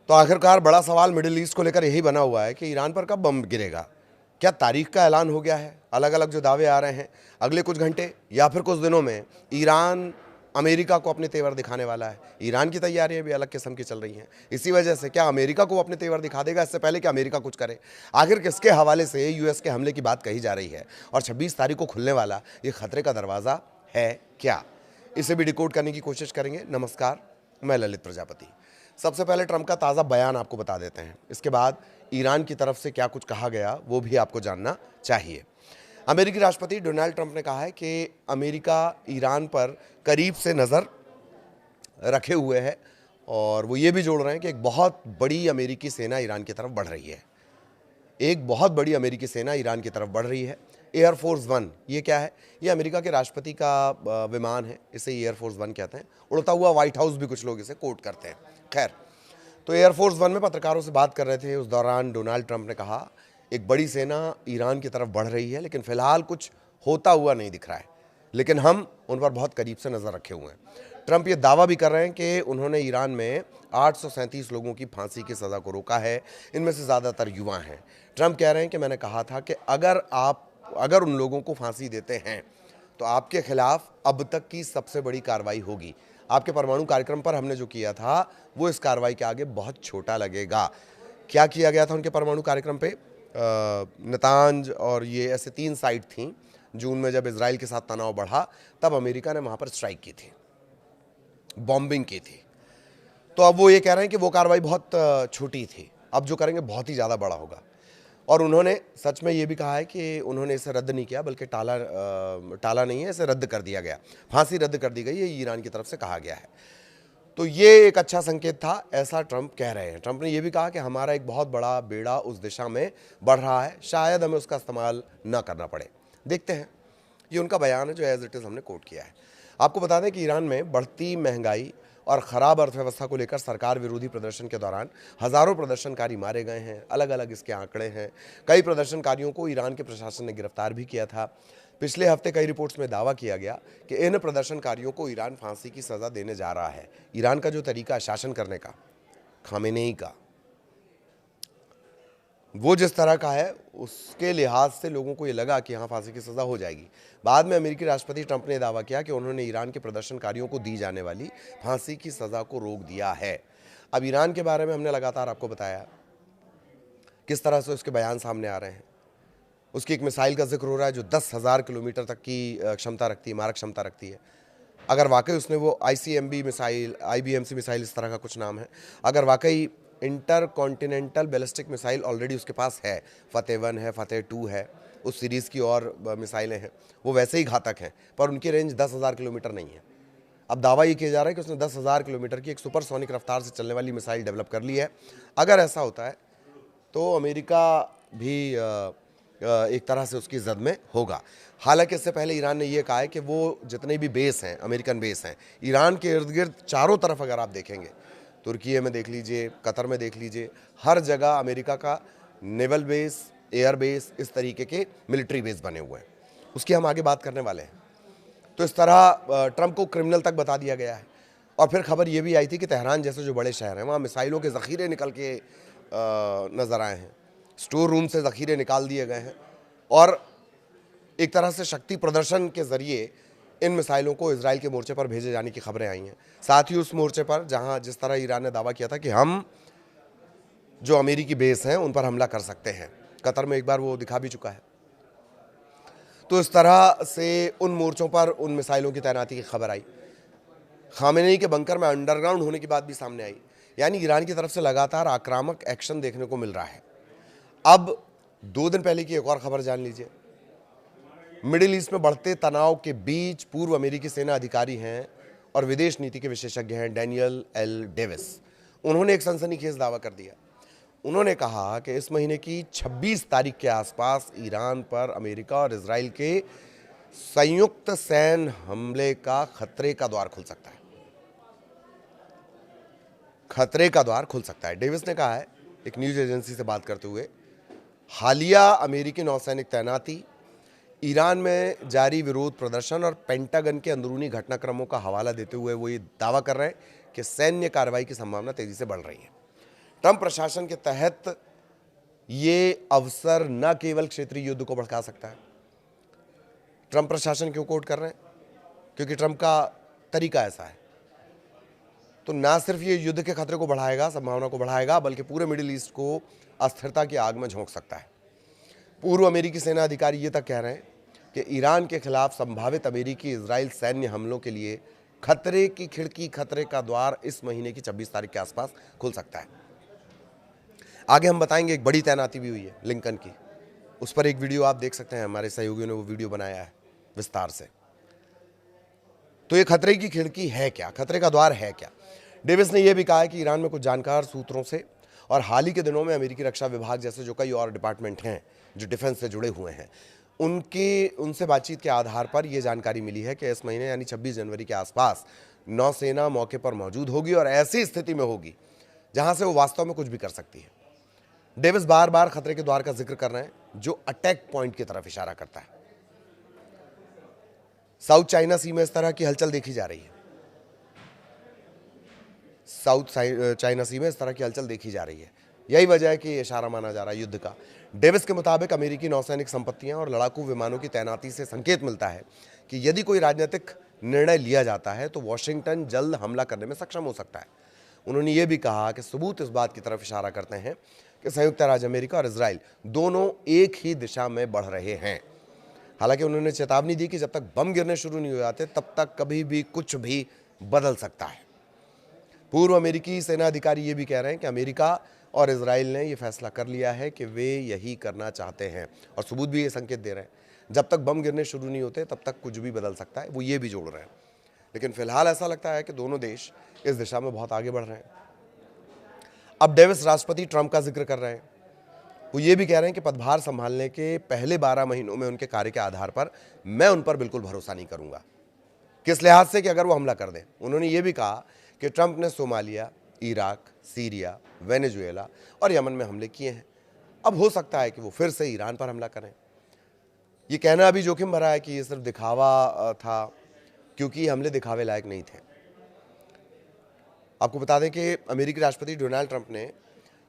तो आखिरकार बड़ा सवाल मिडिल ईस्ट को लेकर यही बना हुआ है कि ईरान पर कब बम गिरेगा। क्या तारीख का ऐलान हो गया है? अलग अलग जो दावे आ रहे हैं, अगले कुछ घंटे या फिर कुछ दिनों में ईरान अमेरिका को अपने तेवर दिखाने वाला है। ईरान की तैयारियां भी अलग किस्म की चल रही हैं। इसी वजह से क्या अमेरिका को अपने तेवर दिखा देगा इससे पहले कि अमेरिका कुछ करे? आखिर किसके हवाले से यूएस के हमले की बात कही जा रही है और 26 तारीख को खुलने वाला ये खतरे का दरवाज़ा है क्या? इसे भी डिकोड करने की कोशिश करेंगे। नमस्कार, मैं ललित प्रजापति। सबसे पहले ट्रंप का ताज़ा बयान आपको बता देते हैं, इसके बाद ईरान की तरफ से क्या कुछ कहा गया वो भी आपको जानना चाहिए। अमेरिकी राष्ट्रपति डोनाल्ड ट्रंप ने कहा है कि अमेरिका ईरान पर करीब से नज़र रखे हुए है और वो ये भी जोड़ रहे हैं कि एक बहुत बड़ी अमेरिकी सेना ईरान की तरफ बढ़ रही है। एक बहुत बड़ी अमेरिकी सेना ईरान की तरफ बढ़ रही है। एयरफोर्स वन, ये क्या है? ये अमेरिका के राष्ट्रपति का विमान है, इसे एयरफोर्स वन कहते हैं। उड़ता हुआ व्हाइट हाउस भी कुछ लोग इसे कोट करते हैं। खैर, तो एयरफोर्स वन में पत्रकारों से बात कर रहे थे, उस दौरान डोनाल्ड ट्रंप ने कहा एक बड़ी सेना ईरान की तरफ बढ़ रही है, लेकिन फिलहाल कुछ होता हुआ नहीं दिख रहा है, लेकिन हम उन पर बहुत करीब से नज़र रखे हुए हैं। ट्रंप ये दावा भी कर रहे हैं कि उन्होंने ईरान में 837 लोगों की फांसी की सज़ा को रोका है, इनमें से ज़्यादातर युवा हैं। ट्रंप कह रहे हैं कि मैंने कहा था कि अगर उन लोगों को फांसी देते हैं तो आपके खिलाफ अब तक की सबसे बड़ी कार्रवाई होगी। आपके परमाणु कार्यक्रम पर हमने जो किया था वो इस कार्रवाई के आगे बहुत छोटा लगेगा। क्या किया गया था उनके परमाणु कार्यक्रम पे? नतांज और ये ऐसे 3 साइट थीं। जून में जब इजराइल के साथ तनाव बढ़ा तब अमेरिका ने वहाँ पर स्ट्राइक की थी, बॉम्बिंग की थी। तो अब वो ये कह रहे हैं कि वो कार्रवाई बहुत छोटी थी, अब जो करेंगे बहुत ही ज़्यादा बड़ा होगा। और उन्होंने सच में ये भी कहा है कि उन्होंने इसे रद्द नहीं किया, बल्कि टाला नहीं है, इसे रद्द कर दिया गया, फांसी रद्द कर दी गई, ये ईरान की तरफ से कहा गया है। तो ये एक अच्छा संकेत था, ऐसा ट्रंप कह रहे हैं। ट्रंप ने यह भी कहा कि हमारा एक बहुत बड़ा बेड़ा उस दिशा में बढ़ रहा है, शायद हमें उसका इस्तेमाल न करना पड़े। देखते हैं, ये उनका बयान है जो एज इट इज़ हमने कोट किया है। आपको बता दें कि ईरान में बढ़ती महंगाई और ख़राब अर्थव्यवस्था को लेकर सरकार विरोधी प्रदर्शन के दौरान हज़ारों प्रदर्शनकारी मारे गए हैं। अलग अलग इसके आंकड़े हैं। कई प्रदर्शनकारियों को ईरान के प्रशासन ने गिरफ्तार भी किया था। पिछले हफ्ते कई रिपोर्ट्स में दावा किया गया कि इन प्रदर्शनकारियों को ईरान फांसी की सज़ा देने जा रहा है। ईरान का जो तरीका शासन करने का, खामेनेई का, वो जिस तरह का है उसके लिहाज से लोगों को ये लगा कि यहाँ फांसी की सज़ा हो जाएगी। बाद में अमेरिकी राष्ट्रपति ट्रंप ने दावा किया कि उन्होंने ईरान के प्रदर्शनकारियों को दी जाने वाली फांसी की सज़ा को रोक दिया है। अब ईरान के बारे में हमने लगातार आपको बताया किस तरह से उसके बयान सामने आ रहे हैं। उसकी एक मिसाइल का जिक्र हो रहा है जो 10,000 किलोमीटर तक की क्षमता रखती है, मारक क्षमता रखती है। अगर वाकई उसने वो ICBM मिसाइल, IBMC मिसाइल, इस तरह का कुछ नाम है, अगर वाकई inter continental ballistic missile already उसके पास है, फतेह 1 है, फतेह 2 है, उस सीरीज़ की और मिसाइलें हैं, वो वैसे ही घातक हैं, पर उनकी रेंज 10,000 किलोमीटर नहीं है। अब दावा ये किया जा रहा है कि उसने 10,000 किलोमीटर की एक सुपरसोनिक रफ्तार से चलने वाली मिसाइल डेवलप कर ली है। अगर ऐसा होता है तो अमेरिका भी एक तरह से उसकी जद में होगा। हालांकि इससे पहले ईरान ने यह कहा है कि वो जितने भी बेस हैं, अमेरिकन बेस हैं, ईरान के इर्द गिर्द चारों तरफ अगर आप देखेंगे, तुर्की में देख लीजिए, कतर में देख लीजिए, हर जगह अमेरिका का नेवल बेस, एयर बेस, इस तरीके के मिलिट्री बेस बने हुए हैं। उसकी हम आगे बात करने वाले हैं। तो इस तरह ट्रंप को क्रिमिनल तक बता दिया गया है। और फिर खबर ये भी आई थी कि तेहरान जैसे जो बड़े शहर हैं वहाँ मिसाइलों के ज़ख़ीरे निकल के नज़र आए हैं, स्टोर रूम से ज़ख़ीरे निकाल दिए गए हैं और एक तरह से शक्ति प्रदर्शन के ज़रिए इन मिसाइलों को इजराइल के मोर्चे पर भेजे जाने की खबरें आई हैं। साथ ही उस मोर्चे पर जहां जिस तरह ईरान ने दावा किया था कि हम जो अमेरिकी बेस हैं उन पर हमला कर सकते हैं, कतर में एक बार वो दिखा भी चुका है। तो इस तरह से उन मोर्चों पर उन मिसाइलों की तैनाती की खबर आई। खामेनेई के बंकर में अंडरग्राउंड होने की बात भी सामने आई। यानी ईरान की तरफ से लगातार आक्रामक एक्शन देखने को मिल रहा है। अब 2 दिन पहले की एक और खबर जान लीजिए। मिडिल ईस्ट में बढ़ते तनाव के बीच पूर्व अमेरिकी सेना अधिकारी हैं और विदेश नीति के विशेषज्ञ हैं डैनियल एल डेविस। उन्होंने एक सनसनीखेज दावा कर दिया। उन्होंने कहा कि इस महीने की 26 तारीख के आसपास ईरान पर अमेरिका और इजराइल के संयुक्त सैन्य हमले का खतरे का द्वार खुल सकता है। खतरे का द्वार खुल सकता है, डेविस ने कहा है एक न्यूज एजेंसी से बात करते हुए। हालिया अमेरिकी नौसैनिक तैनाती, ईरान में जारी विरोध प्रदर्शन और पेंटागन के अंदरूनी घटनाक्रमों का हवाला देते हुए वो ये दावा कर रहे हैं कि सैन्य कार्रवाई की संभावना तेजी से बढ़ रही है। ट्रंप प्रशासन के तहत ये अवसर न केवल क्षेत्रीय युद्ध को भड़का सकता है। ट्रंप प्रशासन क्यों कोट कर रहे हैं? क्योंकि ट्रंप का तरीका ऐसा है। तो ना सिर्फ ये युद्ध के खतरे को बढ़ाएगा, संभावना को बढ़ाएगा, बल्कि पूरे मिडिल ईस्ट को अस्थिरता की आग में झोंक सकता है। पूर्व अमेरिकी सेना अधिकारी ये तक कह रहे हैं कि ईरान के खिलाफ संभावित अमेरिकी इजराइल सैन्य हमलों के लिए खतरे की खिड़की, खतरे का द्वार इस महीने की 26 तारीख के आसपास खुल सकता है। आगे हम बताएंगे, एक बड़ी तैनाती भी हुई है लिंकन की, उस पर एक वीडियो आप देख सकते हैं, हमारे सहयोगियों ने वो वीडियो बनाया है विस्तार से। तो ये खतरे की खिड़की है क्या, खतरे का द्वार है क्या? डेविस ने यह भी कहा है कि ईरान में कुछ जानकार सूत्रों से और हाल ही के दिनों में अमेरिकी रक्षा विभाग जैसे जो कई और डिपार्टमेंट हैं जो डिफेंस से जुड़े हुए हैं, उनसे बातचीत के आधार पर यह जानकारी मिली है कि इस महीने यानी 26 जनवरी के आसपास नौसेना मौके पर मौजूद होगी और ऐसी स्थिति में होगी जहां से वो वास्तव में कुछ भी कर सकती है। डेविस बार बार खतरे के द्वार का जिक्र कर रहे हैं जो अटैक पॉइंट की तरफ इशारा करता है। साउथ चाइना सी में इस तरह की हलचल देखी जा रही है। साउथ चाइना सी में इस तरह की हलचल देखी जा रही है। यही वजह है कि ये इशारा माना जा रहा है युद्ध का। डेविस के मुताबिक अमेरिकी नौसैनिक संपत्तियां और लड़ाकू विमानों की तैनाती से संकेत मिलता है कि यदि कोई राजनीतिक निर्णय लिया जाता है तो वॉशिंगटन जल्द हमला करने में सक्षम हो सकता है। उन्होंने ये भी कहा कि सबूत इस बात की तरफ इशारा करते हैं कि संयुक्त राज्य अमेरिका और इजराइल दोनों एक ही दिशा में बढ़ रहे हैं। हालांकि उन्होंने चेतावनी दी कि जब तक बम गिरने शुरू नहीं हो जाते तब तक कभी भी कुछ भी बदल सकता है। पूर्व अमेरिकी सेना अधिकारी ये भी कह रहे हैं कि अमेरिका और इजराइल ने यह फैसला कर लिया है कि वे यही करना चाहते हैं और सबूत भी ये संकेत दे रहे हैं जब तक बम गिरने शुरू नहीं होते तब तक कुछ भी बदल सकता है, वो ये भी जोड़ रहे हैं। लेकिन फिलहाल ऐसा लगता है कि दोनों देश इस दिशा में बहुत आगे बढ़ रहे हैं। अब डेविस राष्ट्रपति ट्रंप का जिक्र कर रहे हैं। वो ये भी कह रहे हैं कि पदभार संभालने के पहले 12 महीनों में उनके कार्य के आधार पर मैं उन पर बिल्कुल भरोसा नहीं करूंगा। किस लिहाज से? कि अगर वो हमला कर दें। उन्होंने ये भी कहा कि ट्रंप ने सोमालिया, इराक, सीरिया, वेनेजुएला और यमन में हमले किए हैं। अब हो सकता है कि वो फिर से ईरान पर हमला करें। ये कहना अभी जोखिम भरा है कि ये सिर्फ दिखावा था, क्योंकि हमले दिखावे लायक नहीं थे। आपको बता दें कि अमेरिकी राष्ट्रपति डोनाल्ड ट्रंप ने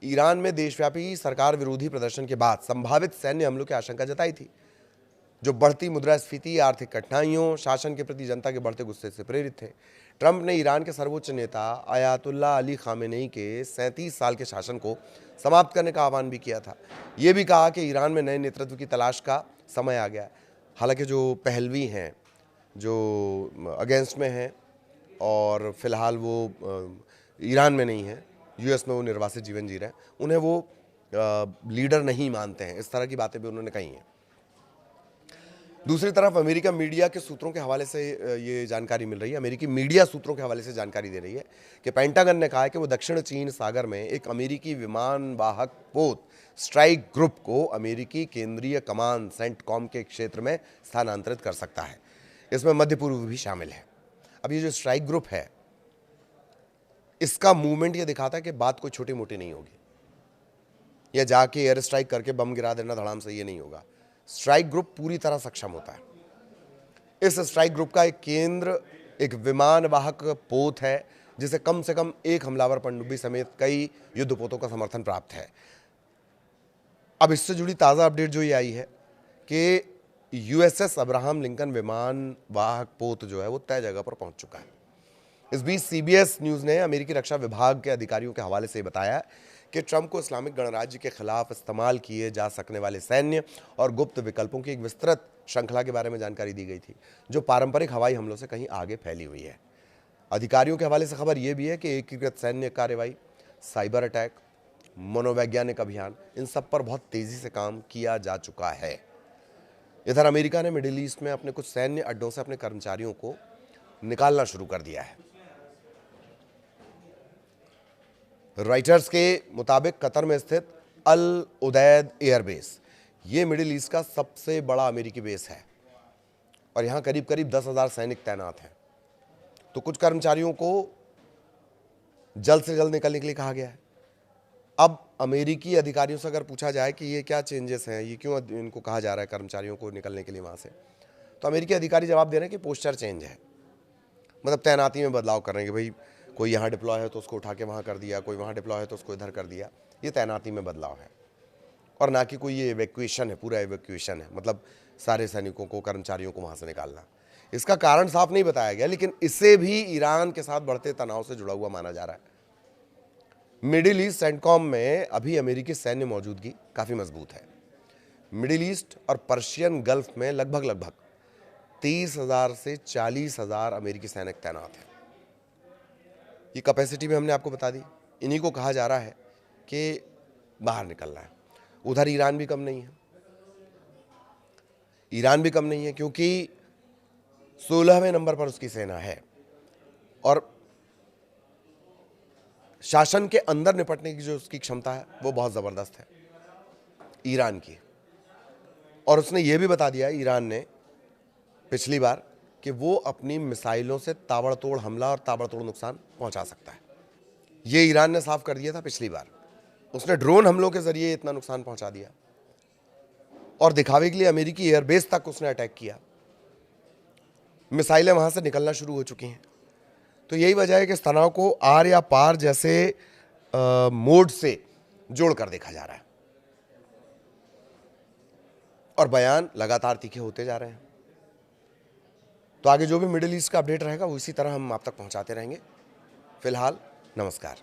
ईरान में देशव्यापी सरकार विरोधी प्रदर्शन के बाद संभावित सैन्य हमलों की आशंका जताई थी, जो बढ़ती मुद्रास्फीति, आर्थिक कठिनाइयों, शासन के प्रति जनता के बढ़ते गुस्से से प्रेरित थे। ट्रंप ने ईरान के सर्वोच्च नेता अयातुल्ला अली खामेनेई के 37 साल के शासन को समाप्त करने का आह्वान भी किया था। ये भी कहा कि ईरान में नए नेतृत्व की तलाश का समय आ गया। हालांकि जो पहलवी हैं, जो अगेंस्ट में हैं और फिलहाल वो ईरान में नहीं है, यूएस में वो निर्वासित जीवन जी रहे हैं, उन्हें वो लीडर नहीं मानते हैं। इस तरह की बातें भी उन्होंने कही हैं। दूसरी तरफ अमेरिका मीडिया के सूत्रों के हवाले से ये जानकारी मिल रही है, अमेरिकी मीडिया सूत्रों के हवाले से जानकारी दे रही है कि पेंटागन ने कहा है कि वो दक्षिण चीन सागर में एक अमेरिकी विमान वाहक पोत स्ट्राइक ग्रुप को अमेरिकी केंद्रीय कमान सेंटकॉम के क्षेत्र में स्थानांतरित कर सकता है। इसमें मध्य पूर्व भी शामिल है। अब ये जो स्ट्राइक ग्रुप है, इसका मूवमेंट ये दिखाता है कि बात कोई छोटी मोटी नहीं होगी, या जाके एयर स्ट्राइक करके बम गिरा देना धड़ाम से, ये नहीं होगा। स्ट्राइक ग्रुप पूरी तरह सक्षम होता है। इस स्ट्राइक ग्रुप का एक केंद्र एक विमान वाहक पोत है, जिसे कम से कम एक हमलावर पनडुब्बी समेत कई युद्धपोतों का समर्थन प्राप्त है। अब इससे जुड़ी ताज़ा अपडेट जो ये आई है कि यूएसएस अब्राहम लिंकन विमान वाहक पोत जो है वो तय जगह पर पहुंच चुका है। इस बीच सीबीएस न्यूज़ ने अमेरिकी रक्षा विभाग के अधिकारियों के हवाले से बताया कि ट्रंप को इस्लामिक गणराज्य के खिलाफ इस्तेमाल किए जा सकने वाले सैन्य और गुप्त विकल्पों की एक विस्तृत श्रृंखला के बारे में जानकारी दी गई थी, जो पारंपरिक हवाई हमलों से कहीं आगे फैली हुई है। अधिकारियों के हवाले से खबर यह भी है कि एकीकृत सैन्य कार्रवाई, साइबर अटैक, मनोवैज्ञानिक अभियान, इन सब पर बहुत तेजी से काम किया जा चुका है। इधर अमेरिका ने मिडिल ईस्ट में अपने कुछ सैन्य अड्डों से अपने कर्मचारियों को निकालना शुरू कर दिया है। रॉयटर्स के मुताबिक कतर में स्थित अल उदैद एयरबेस, ये मिडिल ईस्ट का सबसे बड़ा अमेरिकी बेस है और यहाँ करीब करीब 10,000 सैनिक तैनात हैं। तो कुछ कर्मचारियों को जल्द से जल्द निकलने के लिए कहा गया है। अब अमेरिकी अधिकारियों से अगर पूछा जाए कि ये क्या चेंजेस हैं, ये क्यों इनको कहा जा रहा है कर्मचारियों को निकलने के लिए वहाँ से, तो अमेरिकी अधिकारी जवाब दे रहे हैं कि पोस्चर चेंज है, मतलब तैनाती में बदलाव कर रहे हैं कि भाई कोई यहाँ डिप्लॉय है तो उसको उठा के वहाँ कर दिया, कोई वहाँ डिप्लॉय है तो उसको इधर कर दिया। ये तैनाती में बदलाव है, और ना कि कोई ये इवैक्यूएशन है, पूरा इवैक्यूएशन है, मतलब सारे सैनिकों को, कर्मचारियों को वहाँ से निकालना। इसका कारण साफ नहीं बताया गया, लेकिन इसे भी ईरान के साथ बढ़ते तनाव से जुड़ा हुआ माना जा रहा है। मिडिल ईस्ट सेंटकॉम में अभी अमेरिकी सैन्य मौजूदगी काफ़ी मजबूत है। मिडिल ईस्ट और पर्शियन गल्फ में लगभग 30,000 से 40,000 अमेरिकी सैनिक तैनात हैं। ये कैपेसिटी भी हमने आपको बता दी। इन्हीं को कहा जा रहा है कि बाहर निकलना है। उधर ईरान भी कम नहीं है, ईरान भी कम नहीं है, क्योंकि 16वें नंबर पर उसकी सेना है और शासन के अंदर निपटने की जो उसकी क्षमता है वो बहुत ज़बरदस्त है ईरान की। और उसने ये भी बता दिया ईरान ने पिछली बार कि वो अपनी मिसाइलों से ताबड़तोड़ हमला और ताबड़तोड़ नुकसान पहुंचा सकता है। ये ईरान ने साफ कर दिया था पिछली बार। उसने ड्रोन हमलों के जरिए इतना नुकसान पहुंचा दिया और दिखावे के लिए अमेरिकी एयरबेस तक उसने अटैक किया। मिसाइलें वहां से निकलना शुरू हो चुकी हैं। तो यही वजह है कि इस तनाव को आर या पार जैसे मोड से जोड़कर देखा जा रहा है और बयान लगातार तीखे होते जा रहे हैं। तो आगे जो भी मिडिल ईस्ट का अपडेट रहेगा वो इसी तरह हम आप तक पहुंचाते रहेंगे। फिलहाल नमस्कार।